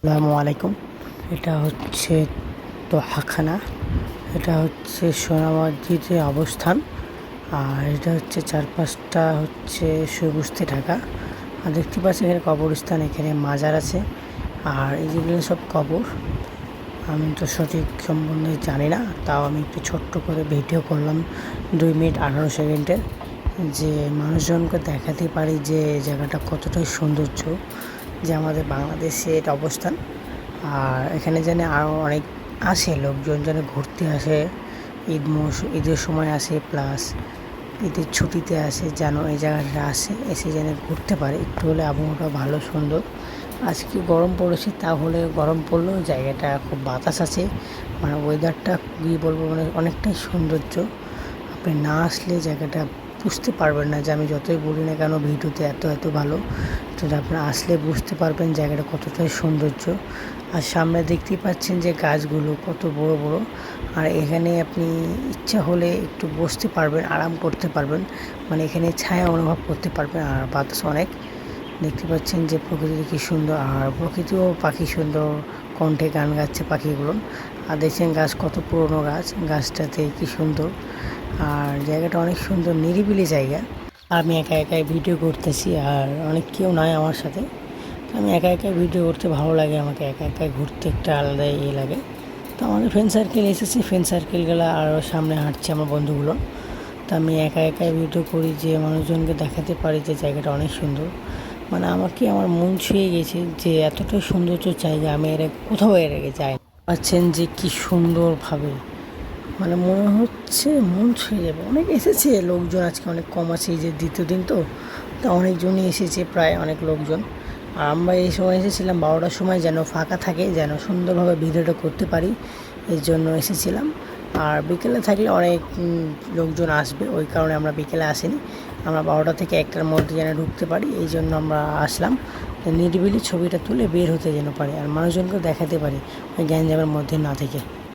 আসসালামু আলাইকুম। এটা হচ্ছে তোহাখানা। এটা হচ্ছে সোনামসজিদের অবস্থান। আর এটা হচ্ছে চারপাশটা হচ্ছে সবুজতে ঢাকা। আর দেখতে পাচ্ছি এখানে কবরস্থান, এখানে মাজার আছে। আর এইগুলো সব কবর। আমি তো সঠিক সম্বন্ধে জানি না, তাও আমি একটু ছোট্ট করে ভিডিও করলাম 2 মিনিট 18 সেকেন্ডের, যে মানুষজনকে দেখাতে পারি যে জায়গাটা কতটাই সৌন্দর্য, যে আমাদের বাংলাদেশের অবস্থান। আর এখানে যেন আরও অনেক আসে লোকজন, যেন ঘুরতে আসে, ঈদের সময় আসে, প্লাস ঈদের ছুটিতে আসে, যেন এই জায়গাটা আসে, এসে যেন ঘুরতে পারে। একটু হলে আবহাওয়াটা ভালো সুন্দর। আজকে গরম পড়েছে, তাহলে গরম পড়লেও জায়গাটা খুব বাতাস আছে, মানে ওয়েদারটা কী বলবো, মানে অনেকটাই সৌন্দর্য। আপনি না আসলে জায়গাটা বুঝতে পারবেন না, যে আমি যতই বলি না কেন ভিডিওতে এত ভালো, তো আপনারা আসলে বুঝতে পারবেন জায়গাটা কতটাই সৌন্দর্য। আর সামনে দেখতেই পাচ্ছেন যে গাছগুলো কত বড় বড়। আর এখানে আপনি ইচ্ছা হলে একটু বসতে পারবেন, আরাম করতে পারবেন, মানে এখানে ছায়া অনুভব করতে পারবেন। আর বাতাস অনেক, দেখতে পাচ্ছেন যে প্রকৃতি কী সুন্দর। আর প্রকৃতিও পাখি সুন্দর কণ্ঠে গান গাচ্ছে পাখিগুলো। আর দেখছেন গাছ কত পুরনো গাছ, গাছটাতে কী সুন্দর। আর জায়গাটা অনেক সুন্দর, নিরিবিলি জায়গা। আমি একা একাই ভিডিও করতেছি, আর অনেক কেউ নাই আমার সাথে। আমি একা একাই ভিডিও করতে ভালো লাগে, আমাকে একা একাই ঘুরতে একটা আলাদাই লাগে। তো আমাদের ফ্রেন্ড সার্কেল এসেছি, ফ্রেন্ড সার্কেলগুলো আরও সামনে হাঁটছে আমার বন্ধুগুলো। তো আমি একা একাই ভিডিও করি, যে মানুষজনকে দেখাতে পারি যে জায়গাটা অনেক সুন্দর। মানে আমাকে আমার মন ছুঁয়ে গেছে, যে এতটাই সৌন্দর্য জায়গা আমি কোথাও এর আগে যাই। পাচ্ছেন যে কি সুন্দরভাবে, মানে মনে হচ্ছে মন ছুঁয়ে যাবে। অনেক এসেছে লোকজন, আজকে অনেক কম আছে, এই যে দ্বিতীয় দিন তো, তা অনেকজনই এসেছে, প্রায় অনেক লোকজন। আর আমরা এই সময় এসেছিলাম 12টার সময়, যেন ফাঁকা থাকে, যেন সুন্দরভাবে ভিডিওটা করতে পারি, এর জন্য এসেছিলাম। আর বিকেলে থাকলে অনেক লোকজন আসবে, ওই কারণে আমরা বিকেলে আসিনি। আমরা 12টা থেকে 1টার মধ্যে যেন ঢুকতে পারি, এই জন্য আমরা আসলাম, নিরিবিলি ছবিটা তুলে বের হতে যেন পারি, আর মানুষজনকেও দেখাতে পারি ওই গ্যাঞ্জামের মধ্যে না থেকে।